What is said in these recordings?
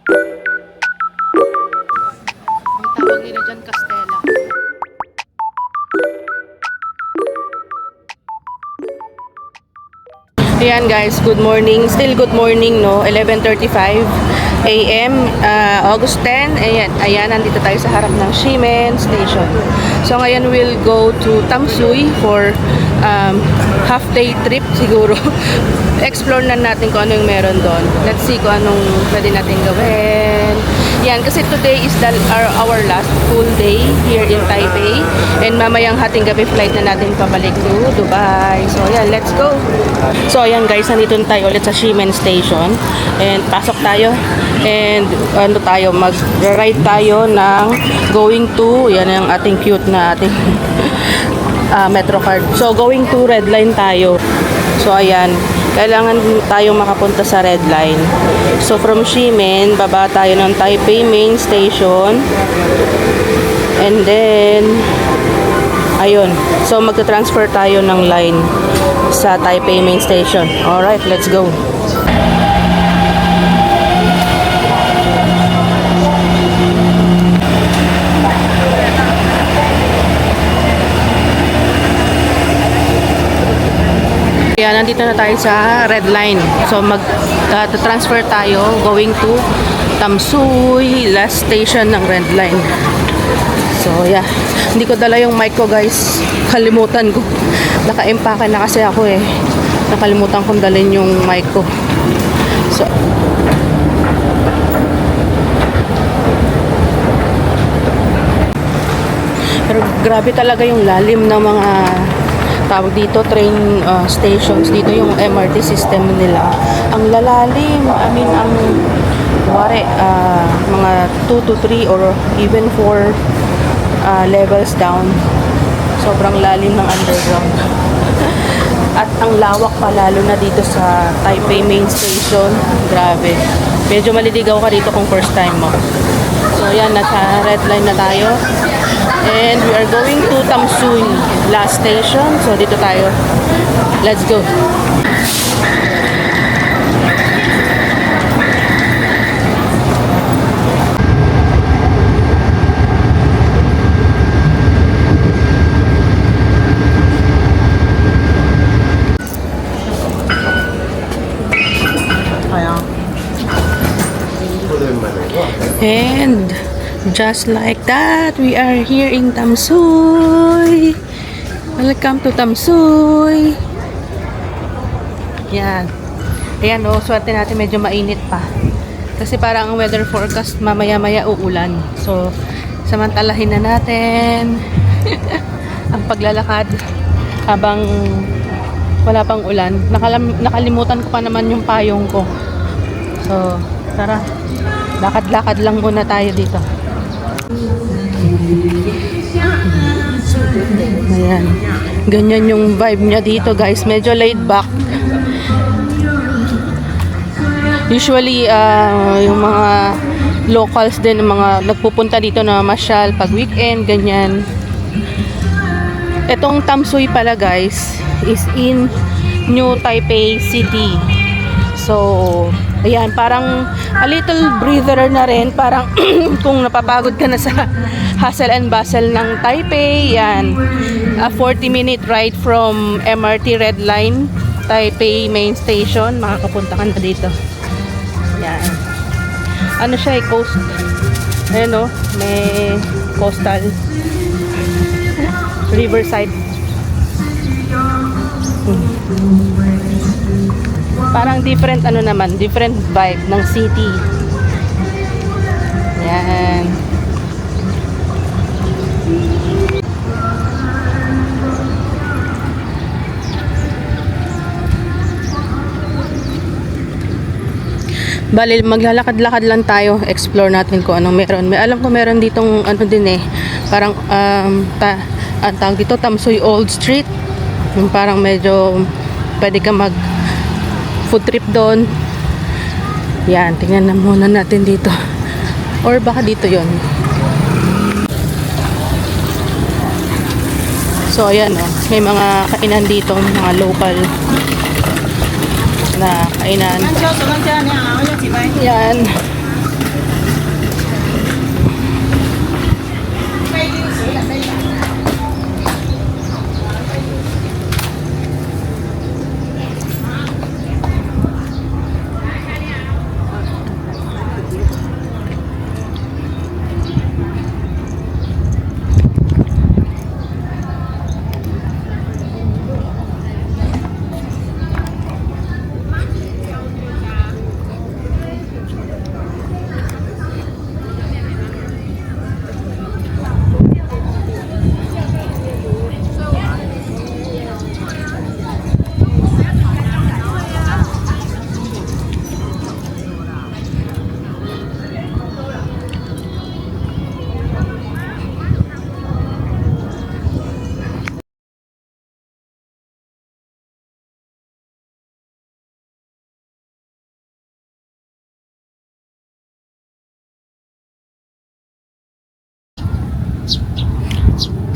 Ang tawag nila dyan, Castella. Ayan guys, good morning. Still good morning, no? 11:35 AM, August 10. Ayan, nandito tayo sa harap ng Ximen Station. So ngayon we'll go to Tamsui for half day trip siguro. Explore na natin kung ano yung meron doon. Let's see kung anong pwede natin gawin. Yan, kasi today is our last full day here in Taipei. And mamayang hating gabi flight na natin pabalik to Dubai. So yan, let's go. So ayan guys, nandito tayo ulit sa Ximen Station. And pasok tayo. And ano tayo, mag-ride tayo ng going to, yan ang ating cute na ating Metro card. So going to Red Line tayo. So ayan, kailangan tayong makapunta sa Red Line. So from Ximen, baba tayo ng Taipei Main Station. And then ayun, so magta-transfer tayo ng line sa Taipei Main Station. Alright, let's go. Kaya nandito na tayo sa Red Line. So mag-transfer tayo going to Tamsui, last station ng Red Line. So yeah, hindi ko dala yung mic ko guys. Kalimutan ko. Naka-empake na kasi ako eh. Nakalimutan kong dalhin yung mic ko. So pero grabe talaga yung lalim ng mga tawag dito, train stations. Dito yung MRT system nila. Ang lalalim. I mean, ang wari, mga 2 to 3 or even 4 levels down. Sobrang lalim ng underground. At ang lawak pa lalo na dito sa Taipei Main Station. Grabe. Medyo maliligaw ka dito kung first time mo. So yan, nasa Red Line na tayo. And we are going to Tamsui, last station. So dito tayo. Let's go. And just like that, we are here in Tamsui. Welcome to Tamsui. Yan. Ayan o, swerte natin medyo mainit pa. Kasi parang ang weather forecast mamaya-maya uulan. So, samantalahin na natin ang paglalakad habang wala pang ulan. Nakalimutan ko pa naman yung payong ko. So, tara. Lakad-lakad lang muna tayo dito. Ayan. Ganyan yung vibe niya dito guys. Medyo laid back. Usually, yung mga locals din, mga nagpupunta dito na masyal pag weekend, ganyan. Etong Tamsui pala guys, is in New Taipei City. So, ayan, parang a little breather na rin. Parang kung napapagod ka na sa hustle and bustle ng Taipei, yan. A 40-minute ride from MRT Red Line, Taipei Main Station. Makakapunta ka na dito. Yan. Ano siya, coast. Ayan o, may coastal. Riverside. Parang different ano naman, different vibe ng city. Yan. Bali, maglalakad-lakad lang tayo, explore natin kung anong meron. May alam ko meron ditong ano din eh, parang ang tawag dito, Tamsui Old Street. Yung parang medyo pwede ka mag food trip doon. Yan, tingnan na muna natin dito. Or baka dito yon. So ayan oh, may mga kainan dito, mga local na kainan. Yan.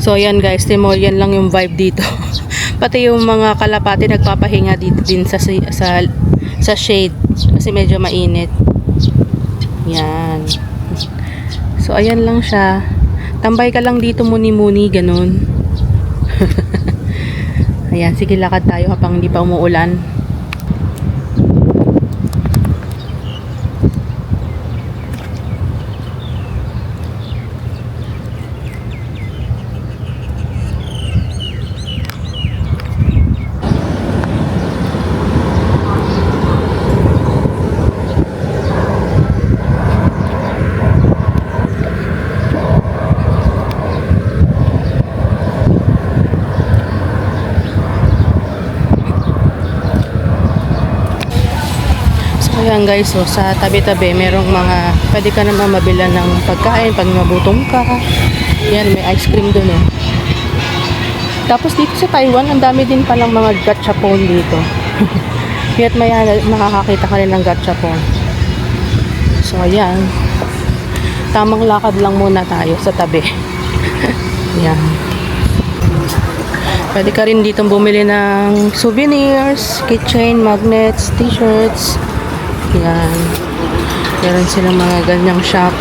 So yan guys, Timoleon lang yung vibe dito. Pati yung mga kalapati nagpapahinga dito din sa shade kasi medyo mainit. Yan. So ayan lang siya. Tambay ka lang dito muni-muni ganun. Ayan, sige lakad tayo habang hindi pa umuulan. Ayan guys, so sa tabi-tabi merong mga pwede ka naman mabilan ng pagkain pag magutom ka. Yan, may ice cream dun eh. Tapos dito sa Taiwan, ang dami din palang mga gachapon dito. Kaya't may makakakita ka rin ng gachapon. So ayan, tamang lakad lang muna tayo sa tabi. Yan. Pwede ka rin dito bumili ng souvenirs, keychain, magnets, t-shirts. Yan. Meron silang mga ganyang shop.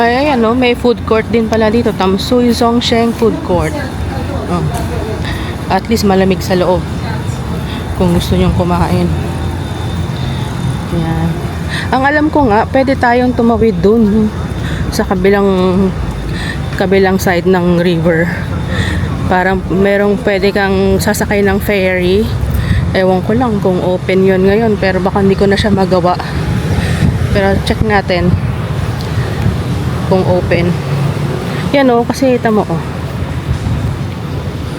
Ay, ayan no, may food court din pala dito. Tamsui Zhongsheng Food Court. Oh. At least malamig sa loob. Kung gusto nyong kumain. Yan. Ang alam ko nga, pwede tayong tumawid dun. Sa kabilang side ng river. Parang merong pwede kang sasakay ng ferry. Ewan ko lang kung open yon ngayon. Pero baka hindi ko na siya magawa. Pero check natin kung open. Yan o, kasi tamo o.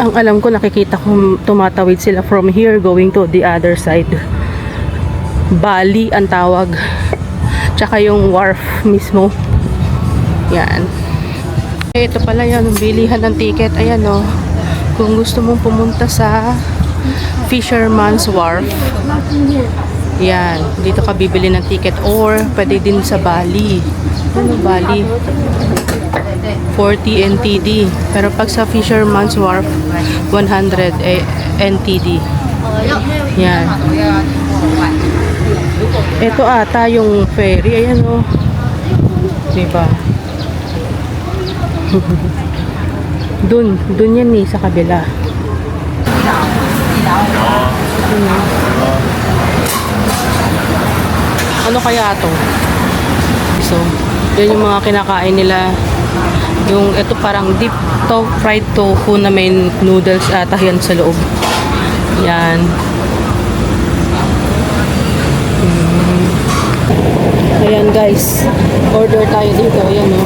Ang alam ko, nakikita ko tumatawid sila from here going to the other side. Bali ang tawag. Tsaka yung wharf mismo. Yan. Ito pala yun, bilihan ng ticket. Ayan o. Kung gusto mong pumunta sa Fisherman's Wharf. Yan. Dito ka bibili ng ticket. Or, pwede din sa Bali. Ano Bali? 40 NTD. Pero pag sa Fisherman's Wharf, 100 NTD. Yan. Ito ata yung ferry. Ayan o. Diba? Dun yan sa kabila. Ano kaya to? So, yan yung mga kinakain nila. Yung ito parang deep fried tofu na may noodles ata yan sa loob. Yan. Ayan guys, order tayo dito. Ayan o.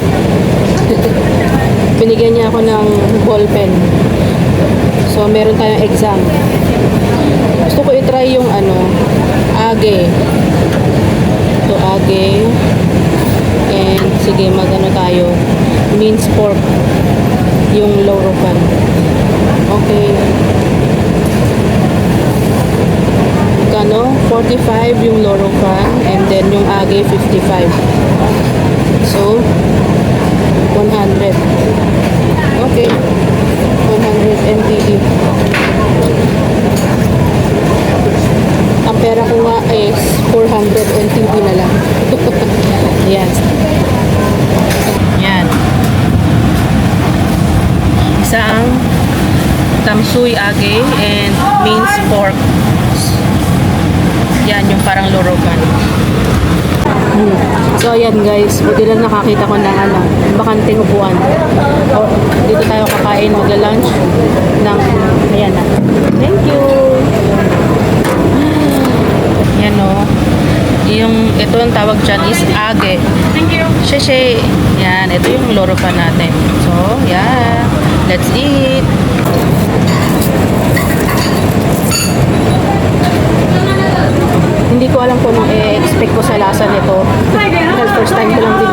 Binigyan niya ako ng ball pen. So, meron tayong exam. Gusto ko i-try yung age. Ito, age. And, sige, tayo. Minced pork. Yung lorokan. Okay. Kano? 45 yung lorokan. And then, yung age, 55. So, 100. Okay. 100 NTD. Ang pera ko nga is 400 NTD na lang. Yan. Yan. Isang tamsui age and minced pork. Yan yung parang lorokan. So ayan guys, buti lang nakakita ko ng bakanting upuan. O, dito tayo kakain, magla-lunch ng, ayan na. Thank you! Yan o. Yung, ito ang tawag dyan is age. Thank you! Sheshe! Yan, ito yung loro pa natin. So, yeah. Let's eat! Hindi ko alam kung anong i-expect ko sa lasa nito. Dahil first time ko lang din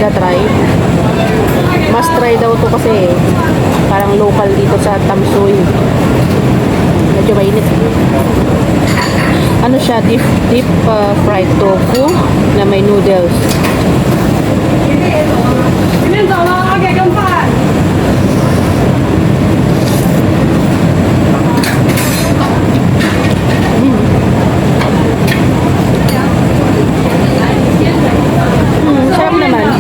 siya try. Must try daw to kasi parang local dito sa Tamsui. Medyo mainit. Ano siya, deep fried tofu na may noodles. Sarap naman.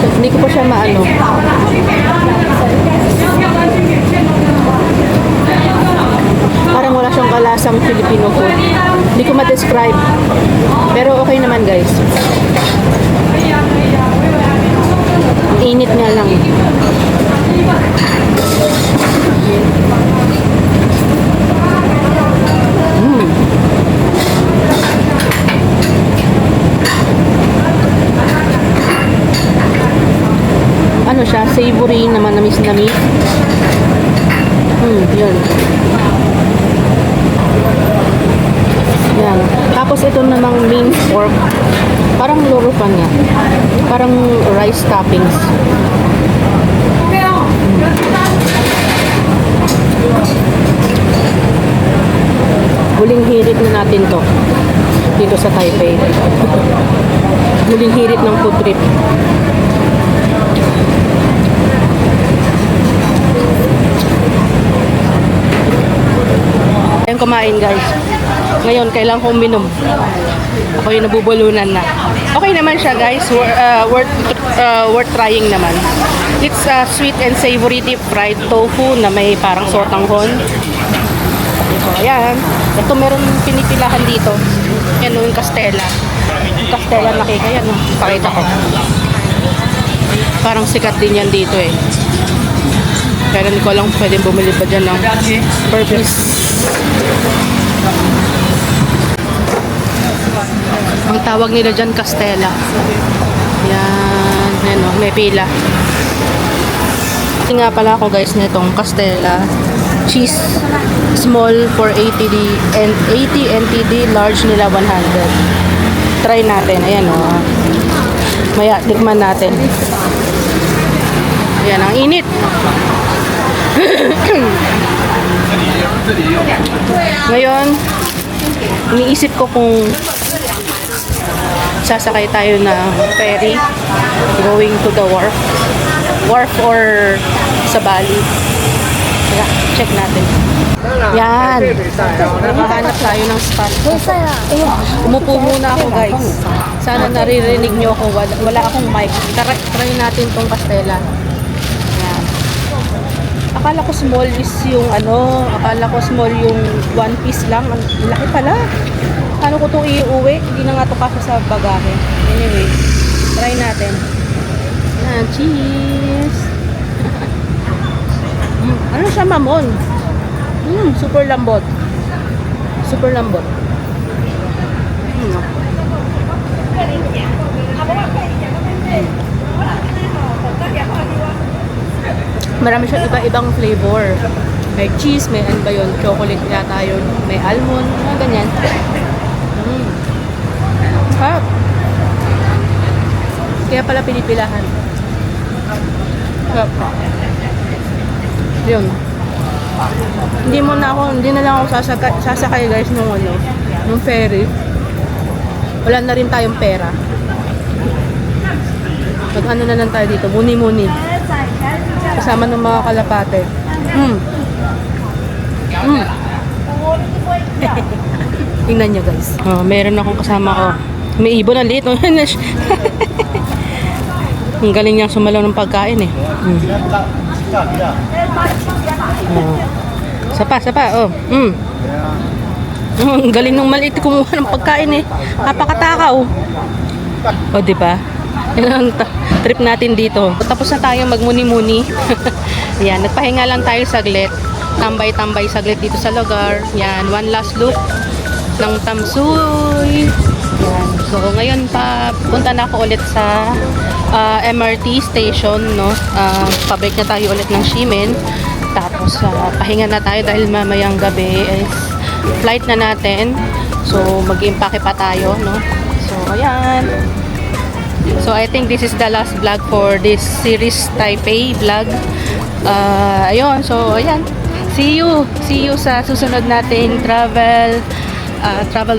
Hindi ko pa siya maano. Parang wala siyang kalasang Filipino food. Hindi ko ma-describe. Pero okay naman guys. Init nga lang. Ano siya? Savory naman, namis-namis. Yun. Yan. Tapos ito namang minced pork. Parang loro pa niya. Parang rice toppings. Huling hirit na natin to. Dito sa Taipei. Huling hirit ng food trip. Ayan, kumain guys. Ngayon, kailangan kong uminom. Ako yung nabubulunan na. Okay naman siya guys. Worth trying naman. It's sweet and savory deep fried tofu na may parang sotanghon. So, ayan. Ito meron pinipilahan dito. Yan yung Castella. Castella na cake. Ayan, pakita ko. Parang sikat din yan dito eh. Pero hindi ko lang pwedeng bumili pa dyan ng per piece. Ang tawag nila dyan, Castella. Yan. Yan o, may pila. Ito nga pala ako guys nitong Castella. Cheese small for 80 and 80 NTD, large nila 100. Try natin. Ayan o. Maya, tikman natin. Ayan, ang init. Ngayon, iniisip ko kung sasakay tayo na ferry going to the wharf or sa Bali. Kaya, check natin. Yan. Nakahanap tayo ng spot. Umupo muna ako guys. Sana naririnig nyo ako. Wala akong mic. Try natin tong Castella. Yan. Akala ko small is yung akala ko small yung one piece lang. Ang laki pala. Paano ko itong iuwi? Hindi na nga ito kasi sa bagahe. Anyway, try natin. Yan, cheese. Ano siya, mamon? Super lambot. Super lambot. Marami siyang iba-ibang flavor. May cheese, may ano ba yun? Chocolate yata yun. May almond, mga ganyan. Harap. Kaya pala pinipilahan. Harap. Yun. Hindi na lang ako sasakay guys nung ferry. Wala na rin tayong pera. Mag-ano na lang tayo dito, muni-muni. Kasama ng mga kalapate. Tingnan nyo guys. Oh, meron akong kasama ko. May ibon na liit. Ang galing niyang sumalaw ng pagkain eh. Sapa. Ang galing ng maliit kumuha ng pagkain eh. Napakatakaw. O, diba? Yan ang trip natin dito. Tapos na tayo magmuni-muni. Yan, nagpahinga lang tayo saglit. Tambay-tambay saglit dito sa lugar. Yan, one last look ng Tamsuy. Yan. So, ngayon punta na ako ulit sa MRT station, no? Pabalik na tayo ulit ng Ximen. Tapos, pahinga na tayo dahil mamayang gabi is flight na natin. So, mag-impake pa tayo, no? So, ayan. So, I think this is the last vlog for this series Taipei vlog. Ayun. So, ayan. See you sa susunod nating travel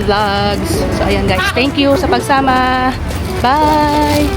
vlogs. So ayan guys, thank you sa pagsama. Bye!